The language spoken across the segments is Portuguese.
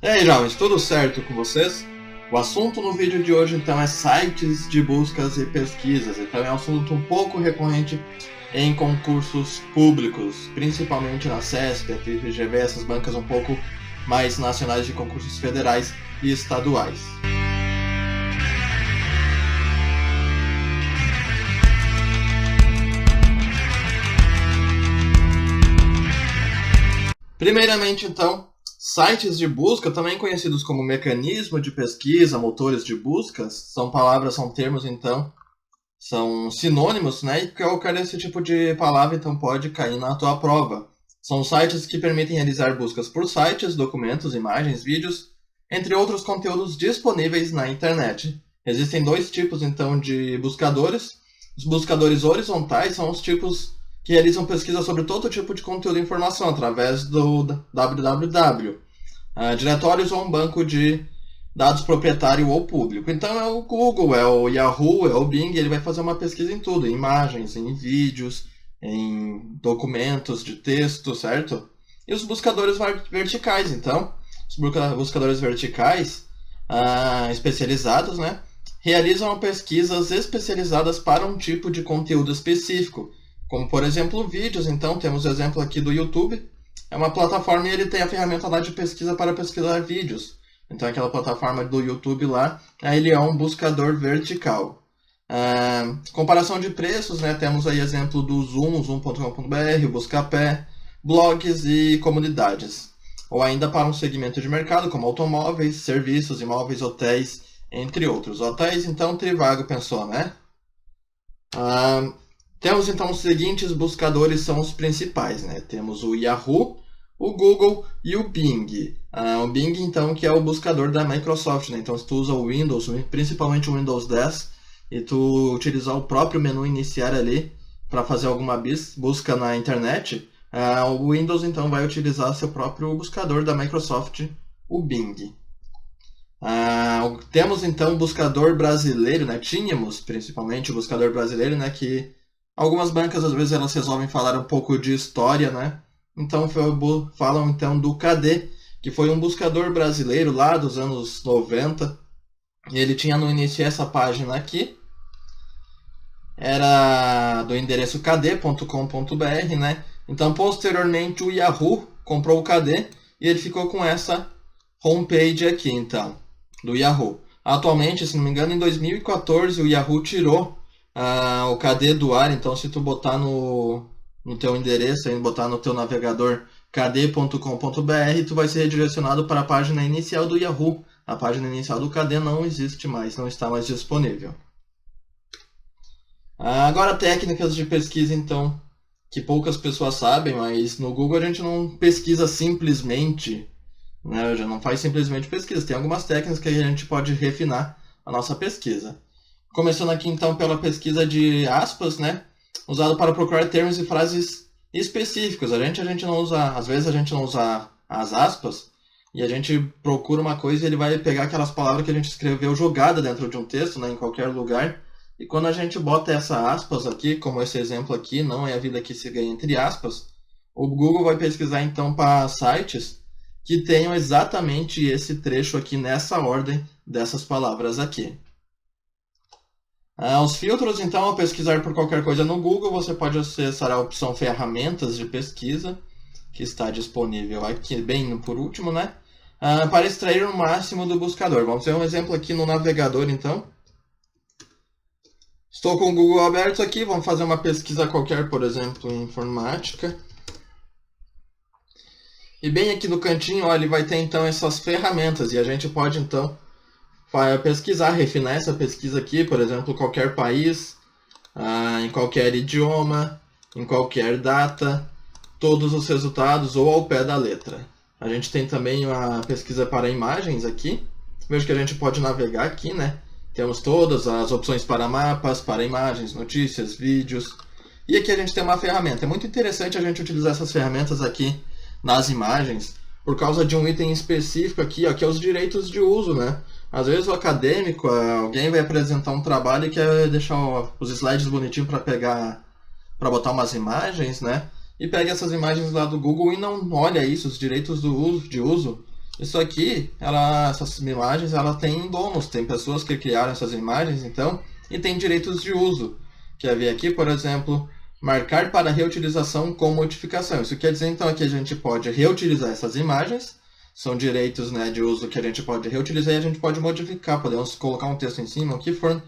E aí, jovens, tudo certo com vocês? O assunto no vídeo de hoje então é sites de buscas e pesquisas. Então é um assunto um pouco recorrente em concursos públicos, principalmente na CESP, a FGV, essas bancas um pouco mais nacionais de concursos federais e estaduais. Primeiramente, então, sites de busca, também conhecidos como mecanismo de pesquisa, motores de busca, são termos, então, são sinônimos, né? E qualquer desse tipo de palavra, então, pode cair na tua prova. São sites que permitem realizar buscas por sites, documentos, imagens, vídeos, entre outros conteúdos disponíveis na internet. Existem dois tipos, então, de buscadores. Os buscadores horizontais são os tipos que realizam pesquisa sobre todo tipo de conteúdo e informação através do www, diretórios ou um banco de dados proprietário ou público. Então é o Google, é o Yahoo, é o Bing, ele vai fazer uma pesquisa em tudo, em imagens, em vídeos, em documentos de texto, certo? E os buscadores verticais, então, os buscadores verticais especializados, né, realizam pesquisas especializadas para um tipo de conteúdo específico, como por exemplo vídeos. Então temos o exemplo aqui do YouTube, é uma plataforma e ele tem a ferramenta lá de pesquisa para pesquisar vídeos. Então aquela plataforma do YouTube lá, ele é um buscador vertical. Comparação de preços, né? Temos aí exemplo do zoom.com.br, o Buscapé, blogs e comunidades. Ou ainda para um segmento de mercado como automóveis, serviços, imóveis, hotéis, entre outros. Hotéis, então, Trivago pensou, né? Temos então os seguintes buscadores, são os principais, né? Temos o Yahoo, o Google e o Bing. O Bing, então, que é o buscador da Microsoft, né? Então, se tu usa o Windows, principalmente o Windows 10, e tu utilizar o próprio menu iniciar ali para fazer alguma busca na internet, o Windows, então, vai utilizar seu próprio buscador da Microsoft, o Bing. Temos, então, o buscador brasileiro, né? Tínhamos, principalmente, o buscador brasileiro, né? Que algumas bancas, às vezes, elas resolvem falar um pouco de história, né? Então, falam então do KD, que foi um buscador brasileiro lá dos anos 90. E ele tinha no início essa página aqui. Era do endereço kd.com.br, né? Então, posteriormente, o Yahoo comprou o KD e ele ficou com essa homepage aqui, então, do Yahoo. Atualmente, se não me engano, em 2014, o Yahoo tirou o KD do ar. Então, se tu botar no teu endereço, botar no teu navegador kd.com.br, tu vai ser redirecionado para a página inicial do Yahoo. A página inicial do KD não existe mais, não está mais disponível. Agora, técnicas de pesquisa, então, que poucas pessoas sabem, mas no Google a gente não pesquisa simplesmente, né? Já não faz simplesmente pesquisa. Tem algumas técnicas que a gente pode refinar a nossa pesquisa. Começando aqui, então, pela pesquisa de aspas, né? Usado para procurar termos e frases específicos. A gente não usa, às vezes a gente não usa as aspas e a gente procura uma coisa e ele vai pegar aquelas palavras que a gente escreveu jogada dentro de um texto, né, em qualquer lugar. E quando a gente bota essa aspas aqui, como esse exemplo aqui, não é a vida que se ganha entre aspas, o Google vai pesquisar então para sites que tenham exatamente esse trecho aqui nessa ordem dessas palavras aqui. Os filtros, então, ao pesquisar por qualquer coisa no Google, você pode acessar a opção ferramentas de pesquisa, que está disponível aqui, bem por último, né? Para extrair o máximo do buscador. Vamos ver um exemplo aqui no navegador, então. Estou com o Google aberto aqui, vamos fazer uma pesquisa qualquer, por exemplo, em informática. E bem aqui no cantinho, ó, ele vai ter, então, essas ferramentas, e a gente pode, então, pesquisar, refinar essa pesquisa aqui, por exemplo, qualquer país, em qualquer idioma, em qualquer data, todos os resultados ou ao pé da letra. A gente tem também a pesquisa para imagens aqui. Veja que a gente pode navegar aqui, né? Temos todas as opções para mapas, para imagens, notícias, vídeos. E aqui a gente tem uma ferramenta. É muito interessante a gente utilizar essas ferramentas aqui nas imagens, por causa de um item específico aqui, ó, que é os direitos de uso, né? Às vezes o acadêmico, alguém vai apresentar um trabalho e quer deixar os slides bonitinhos para botar umas imagens, né? E pega essas imagens lá do Google e não olha isso, os direitos de uso. Isso aqui, essas imagens, ela tem donos, tem pessoas que criaram essas imagens, então, e tem direitos de uso. Quer ver aqui, por exemplo, marcar para reutilização com modificação. Isso quer dizer, então, que a gente pode reutilizar essas imagens, são direitos, né, de uso que a gente pode reutilizar e a gente pode modificar, podemos colocar um texto em cima, o que for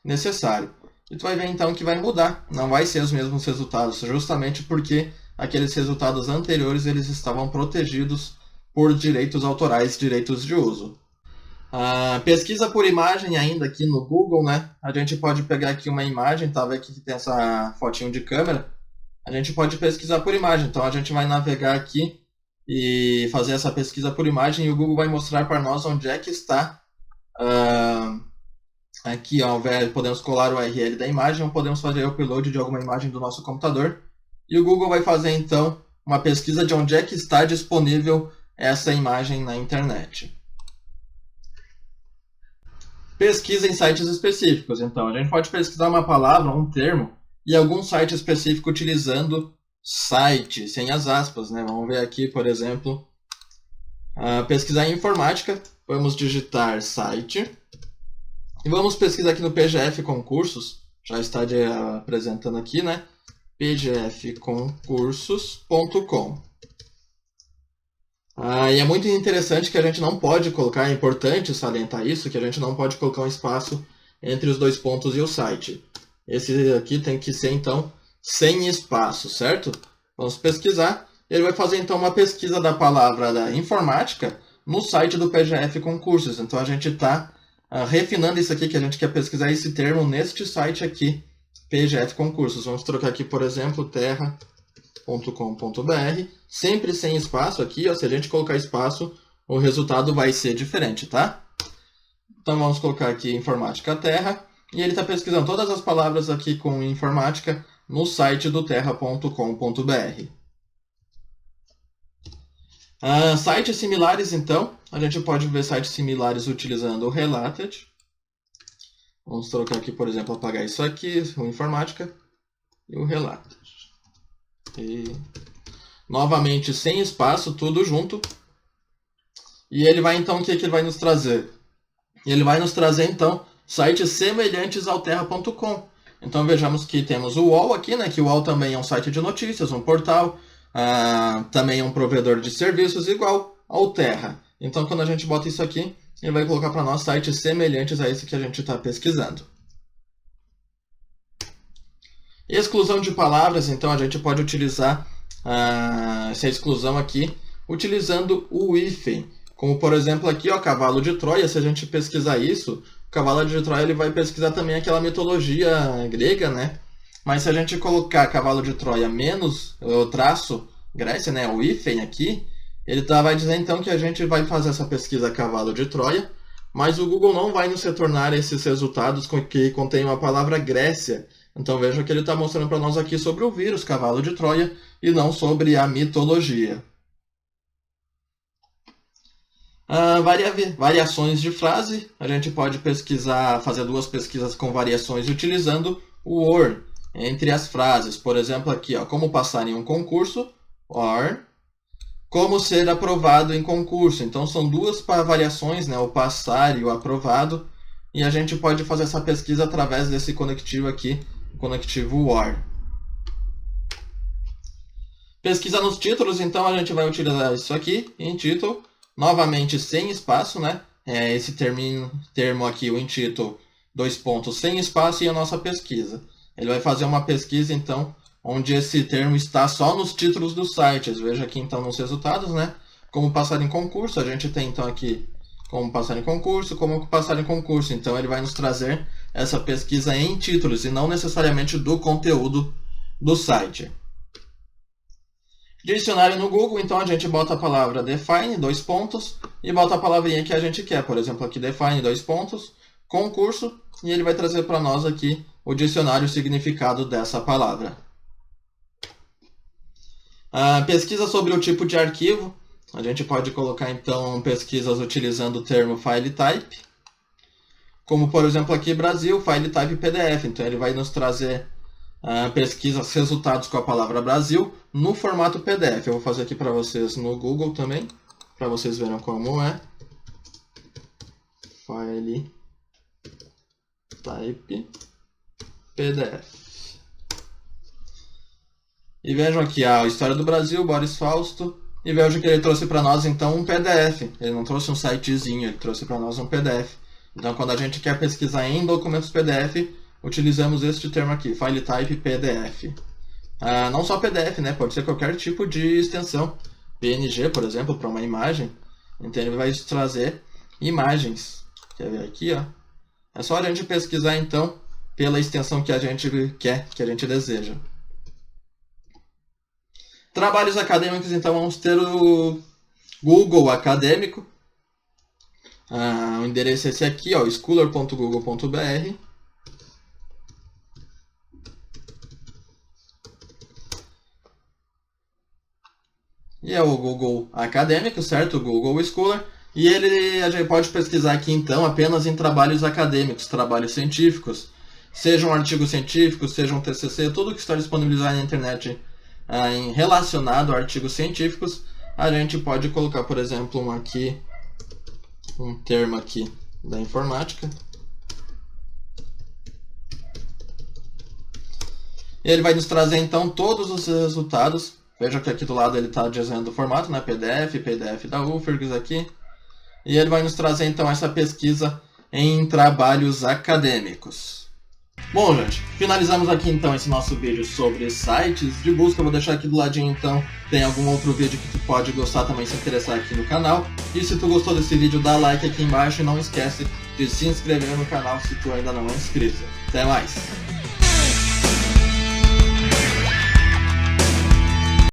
necessário. E tu vai ver, então, que vai mudar, não vai ser os mesmos resultados, justamente porque aqueles resultados anteriores eles estavam protegidos por direitos autorais, direitos de uso. A pesquisa por imagem ainda aqui no Google, né? A gente pode pegar aqui uma imagem, tá? Vendo aqui que tem essa fotinho de câmera. A gente pode pesquisar por imagem. Então a gente vai navegar aqui e fazer essa pesquisa por imagem e o Google vai mostrar para nós onde é que está. Aqui, ó, podemos colar o URL da imagem ou podemos fazer o upload de alguma imagem do nosso computador. E o Google vai fazer então uma pesquisa de onde é que está disponível essa imagem na internet. Pesquisa em sites específicos. Então, a gente pode pesquisar uma palavra, um termo, em algum site específico utilizando site, sem as aspas, né? Vamos ver aqui, por exemplo, pesquisar em informática. Vamos digitar site. E vamos pesquisar aqui no PGF Concursos. Já está apresentando aqui, né? pgfconcursos.com. E é muito interessante que a gente não pode colocar, é importante salientar isso, que a gente não pode colocar um espaço entre os dois pontos e o site. Esse aqui tem que ser, então, sem espaço, certo? Vamos pesquisar. Ele vai fazer, então, uma pesquisa da palavra da informática no site do PGF Concursos. Então, a gente está refinando isso aqui, que a gente quer pesquisar esse termo neste site aqui, PGF Concursos. Vamos trocar aqui, por exemplo, terra.com.br, sempre sem espaço aqui, ó, se a gente colocar espaço, o resultado vai ser diferente, tá? Então vamos colocar aqui informática terra, e ele está pesquisando todas as palavras aqui com informática no site do terra.com.br. Sites similares, então, a gente pode ver sites similares utilizando o Related. Vamos trocar aqui, por exemplo, apagar isso aqui, o informática e o Related. E novamente sem espaço, tudo junto. E ele vai então, o que ele vai nos trazer? Ele vai nos trazer então sites semelhantes ao terra.com. Então vejamos que temos o UOL aqui, né? Que o UOL também é um site de notícias, um portal, também é um provedor de serviços igual ao Terra. Então quando a gente bota isso aqui, ele vai colocar para nós sites semelhantes a esse que a gente está pesquisando. Exclusão de palavras, então a gente pode utilizar essa exclusão aqui utilizando o hífen. Como por exemplo aqui, ó, cavalo de Troia, se a gente pesquisar isso, o cavalo de Troia ele vai pesquisar também aquela mitologia grega, né? Mas se a gente colocar cavalo de Troia menos o traço Grécia, né, o hífen aqui, ele vai dizer então que a gente vai fazer essa pesquisa cavalo de Troia, mas o Google não vai nos retornar esses resultados que contêm a palavra Grécia. Então veja que ele está mostrando para nós aqui sobre o vírus, cavalo de Troia, e não sobre a mitologia. Variações de frase. A gente pode pesquisar, fazer duas pesquisas com variações utilizando o OR entre as frases. Por exemplo, aqui, ó, como passar em um concurso, OR, como ser aprovado em concurso. Então são duas variações, né, o passar e o aprovado, e a gente pode fazer essa pesquisa através desse conectivo aqui, conectivo OR. Pesquisa nos títulos, então a gente vai utilizar isso aqui, em título, novamente sem espaço, né? Esse termo aqui, o in título, dois pontos sem espaço, e a nossa pesquisa. Ele vai fazer uma pesquisa, então, onde esse termo está só nos títulos dos sites. Veja aqui, então, nos resultados, né? Como passar em concurso, a gente tem, então, aqui como passar em concurso, como passar em concurso. Então, ele vai nos trazer essa pesquisa em títulos e não necessariamente do conteúdo do site. Dicionário no Google, então a gente bota a palavra define, dois pontos, e bota a palavrinha que a gente quer. Por exemplo, aqui define, dois pontos, concurso, e ele vai trazer para nós aqui o dicionário, o significado dessa palavra. Pesquisa sobre o tipo de arquivo. A gente pode colocar, então, pesquisas utilizando o termo file type. Como, por exemplo, aqui Brasil, file type PDF. Então, ele vai nos trazer pesquisas, resultados com a palavra Brasil no formato PDF. Eu vou fazer aqui para vocês no Google também. para vocês verem como é. File type PDF. E vejam aqui a história do Brasil, Boris Fausto. E vejam que ele trouxe para nós então um PDF. Ele não trouxe um sitezinho, ele trouxe para nós um PDF. Então quando a gente quer pesquisar em documentos PDF, utilizamos este termo aqui, file type PDF. Não só PDF, né? Pode ser qualquer tipo de extensão. PNG, por exemplo, para uma imagem. Então ele vai trazer imagens. Quer ver aqui, ó? É só a gente pesquisar então pela extensão que a gente quer, que a gente deseja. Trabalhos acadêmicos, então vamos ter o Google Acadêmico. O endereço é esse aqui, ó, scholar.google.br. E é o Google Acadêmico, certo? O Google Scholar. E a gente pode pesquisar aqui então apenas em trabalhos acadêmicos, trabalhos científicos. Sejam artigos científicos, sejam TCC, tudo que está disponibilizado na internet relacionado a artigos científicos, a gente pode colocar, por exemplo, um termo aqui da informática. E ele vai nos trazer então todos os resultados. Veja que aqui do lado ele está dizendo o formato, né? PDF da UFRGS aqui. E ele vai nos trazer então essa pesquisa em trabalhos acadêmicos. Bom, gente, finalizamos aqui então esse nosso vídeo sobre sites de busca. Eu vou deixar aqui do ladinho então, tem algum outro vídeo que tu pode gostar também, se interessar aqui no canal. E se tu gostou desse vídeo, dá like aqui embaixo e não esquece de se inscrever no canal se tu ainda não é inscrito. Até mais!